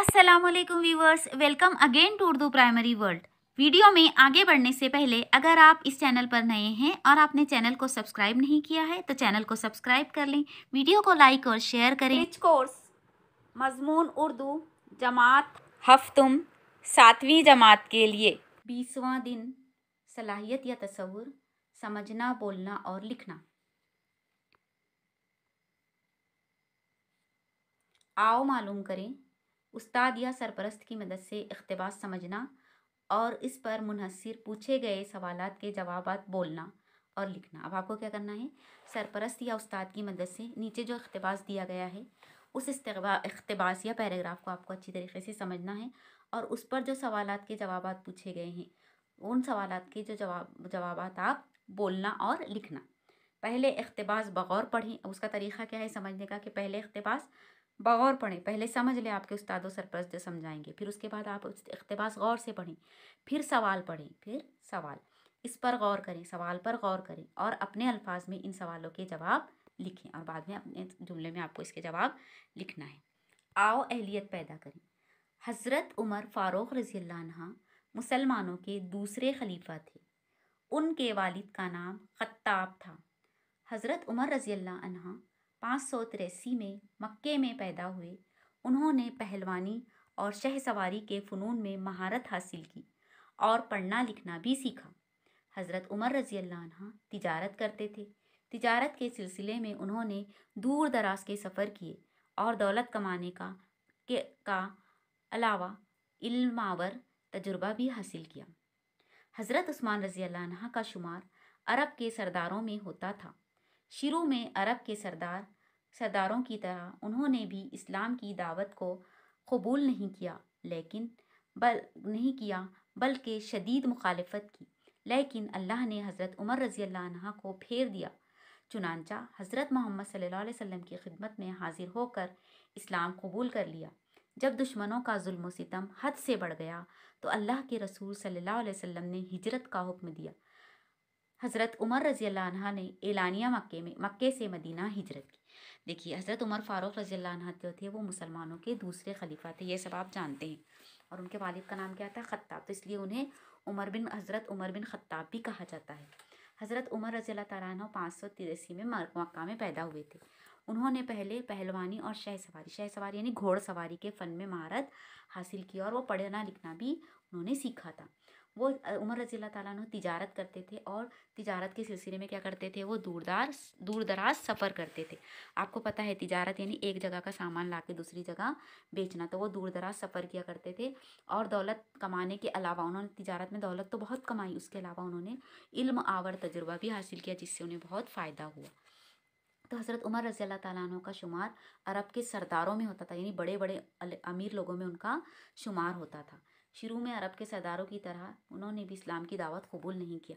अस्सलामुअलैकुम viewers, welcome again to Urdu primary world. Video में आगे बढ़ने से पहले अगर आप इस चैनल पर नए हैं और आपने चैनल को सब्सक्राइब नहीं किया है तो चैनल को सब्सक्राइब कर लें, वीडियो को लाइक और शेयर करें। रिच कोर्स मजमून उर्दू जमात हफ्तुम 7वीं जमात के लिए 20वां दिन सलाहियत या तसव्वुर, समझना, बोलना और लिखना। आओ मालूम करें, उस्ताद या सरपरस्त की मदद से इख्तिबास समझना और इस पर मुनहसिर पूछे गए सवालात के जवाबात बोलना और लिखना। अब आपको क्या करना है, सरपरस्त या उस्ताद की मदद से नीचे जो इख्तिबास दिया गया है उस इख्तिबास या पैराग्राफ को आपको अच्छी तरीके से समझना है और उस पर जो सवालात के जवाबात पूछे गए हैं उन सवालात के जो जवाबात आप बोलना और लिखना। पहले इख्तिबास बगौर पढ़ें। उसका तरीक़ा क्या है समझने का कि पहले इख्तिबास बगौर पढ़ें, पहले समझ लें आपके उस्ताद और सरपरस्त जो समझाएंगे, फिर उसके बाद आप इख्तिबास गौर से पढ़ें, फिर सवाल पढ़ें, फिर सवाल इस पर गौर करें, सवाल पर गौर करें और अपने अल्फाज में इन सवालों के जवाब लिखें और बाद में अपने जुमले में आपको इसके जवाब लिखना है। आओ अहलियत पैदा करें। हज़रत उमर फ़ारूक रज़ियल्लाहु अन्हु मुसलमानों के दूसरे खलीफा थे। उनके वालिद का नाम खत्ताब था। हज़रत उमर रज़ियल्लाहु अन्हु 583 में मक्के में पैदा हुए। उन्होंने पहलवानी और शहसवारी के फ़नून में महारत हासिल की और पढ़ना लिखना भी सीखा। हज़रत उमर रज़ियल्लाहु अन्हु तिजारत करते थे। तिजारत के सिलसिले में उन्होंने दूर दराज के सफ़र किए और दौलत कमाने का अलावा इल्मावर तजुर्बा भी हासिल किया। हज़रत उस्मान रज़ियल्लाहु अन्हु का शुमार अरब के सरदारों में होता था। शुरू में अरब के सरदारों की तरह उन्होंने भी इस्लाम की दावत को कबूल नहीं किया बल्कि शदीद मुखालफत की, लेकिन अल्लाह ने हज़रत उमर रज़ियल्लाहु अन्हु को फेर दिया। चुनांचा हज़रत मोहम्मद सल्लल्लाहु अलैहि वसल्लम की खिदमत में हाजिर होकर इस्लाम कबूल कर लिया। जब दुश्मनों का जुल्म सितम हद से बढ़ गया तो अल्लाह के रसूल सल्लल्लाहु अलैहि वसल्लम ने हिजरत का हुक्म दिया। हज़रत उमर रज़ियल्लाहु अन्हु ने एलानिया मक्के से मदीना हिजरत की। देखिए, हज़रत उमर फ़ारूक रज़ियल्लाहु अन्हु जो थे वो मुसलमानों के दूसरे खलीफा थे, ये सब आप जानते हैं। और उनके वालिद का नाम क्या था, खत्ताब, तो इसलिए उन्हें हज़रत उमर बिन खत्ताब भी कहा जाता है। हज़रत उमर रज़ियल्लाहु तआला अन्हु 583 में मक्का में पैदा हुए थे। उन्होंने पहले पहलवानी और शहसवारी यानी घोड़सवारी के फ़न में महारत हासिल की और वो पढ़ना लिखना भी उन्होंने सीखा था। वो उमर रज़ियल्लाहु तआला अन्हु तिजारत करते थे और तिजारत के सिलसिले में क्या करते थे, वो दूर दराज सफ़र करते थे। आपको पता है तिजारत यानी एक जगह का सामान ला के दूसरी जगह बेचना, तो वो दूर दराज सफ़र किया करते थे। और दौलत कमाने के अलावा उन्होंने तिजारत में दौलत तो बहुत कमाई, उसके अलावा उन्होंने इल्म आवर तजुर्बा भी हासिल किया जिससे उन्हें बहुत फ़ायदा हुआ। तो हज़रत उमर रज़ियल्लाहु तआला अन्हु का शुमार अरब के सरदारों में होता था, यानी बड़े बड़े अमीर लोगों में उनका शुमार होता था। शुरू में अरब के सरदारों की तरह उन्होंने भी इस्लाम की दावत कबूल नहीं किया,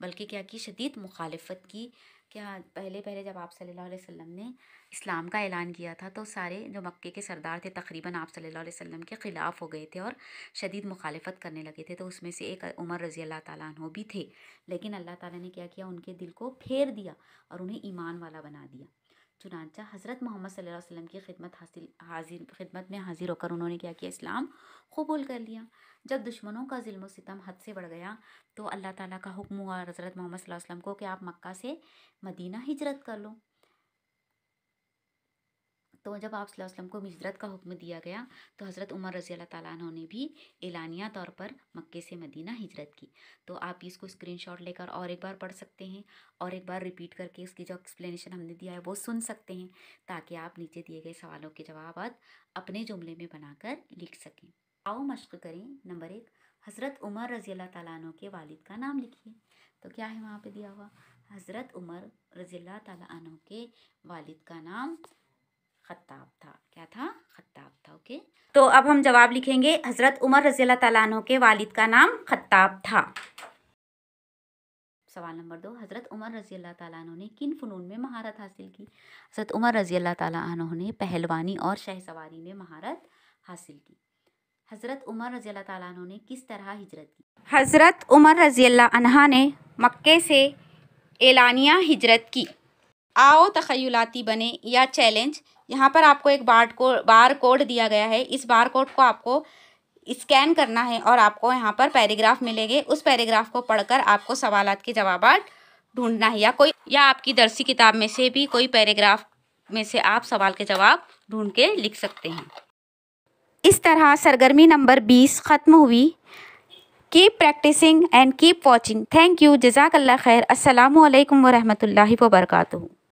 बल्कि क्या की, शदीद मुखालफत की। क्या पहले जब आप सल्लल्लाहु अलैहि वसल्लम ने इस्लाम का ऐलान किया था तो सारे जो मक्के के सरदार थे तकरीबन आप सल्लल्लाहु अलैहि वसल्लम के ख़िलाफ़ हो गए थे और शदीद मुखालफत करने लगे थे। तो उसमें से एक उमर रज़ियल्लाहु तआला अन्हु भी थे, लेकिन अल्लाह ताला ने क्या किया, उनके दिल को फेर दिया और उन्हें ईमान वाला बना दिया। चुनांचा हज़रत मोहम्मद सल्लल्लाहु अलैहि वसल्लम की खिदमत में हाजिर होकर उन्होंने क्या किया, इस्लाम कबूल कर लिया। जब दुश्मनों का ज़ुल्म सितम हद से बढ़ गया तो अल्लाह ताला का हुक्म हुआ हज़रत मोहम्मद सल्लल्लाहु अलैहि वसल्लम को कि आप मक्का से मदीना हिजरत कर लो। तो जब आप सल्लल्लाहु अलैहि वसल्लम को हिजरत का हुक्म दिया गया तो हज़रत उमर रज़ियल्लाहु तआला अन्हु ने भी एलानिया तौर पर मक्के से मदीना हिजरत की। तो आप इसको स्क्रीनशॉट लेकर और एक बार पढ़ सकते हैं और एक बार रिपीट करके उसकी जो एक्सप्लेनेशन हमने दिया है वो सुन सकते हैं, ताकि आप नीचे दिए गए सवालों के जवाब अपने जुमले में बनाकर लिख सकें। आओ मश्क करें। नंबर 1, हज़रत उमर रज़ियल्लाहु तआला अन्हु के वालिद का नाम लिखिए। तो क्या है वहाँ पे दिया हुआ, हज़रत उमर रज़ियल्लाहु तआला अन्हु के वालिद का नाम खत्ताब था। क्या था, खत्ताब था। ओके, तो अब हम जवाब लिखेंगे। हज़रत उमर रज़ियल्लाहु तआला अन्हु के वालिद का नाम खत्ताब था। सवाल नंबर 2, हज़रत उमर रज़ियल्लाहु तआला अन्हु ने किन फ़नून में महारत हासिल की। हज़रत उमर रज़ियल्लाहु तआला अन्हु ने पहलवानी और शहसवारी में महारत हासिल की। हज़रत उमर रज़ियल्लाहु तआला अन्हु ने किस तरह हिजरत की। हज़रत उमर रज़ियल्लाहु अन्हु ने मक्के से एलानिया हिजरत की। आओ तख़य्युलाती बने या चैलेंज यहाँ पर आपको एक बार कोड दिया गया है। इस बार कोड को आपको स्कैन करना है और आपको यहाँ पर पैराग्राफ मिलेंगे। उस पैराग्राफ को पढ़कर आपको सवालात के जवाबात ढूंढना है, या आपकी दरसी किताब में से भी कोई पैराग्राफ में से आप सवाल के जवाब ढूंढ के लिख सकते हैं। इस तरह सरगर्मी नंबर 20 ख़त्म हुई। Keep practising and keep watching. Thank you. जज़ाकल्लाह खैर। अस्सलामु अलैकुम व रहमतुल्लाहि व बरकातुहू।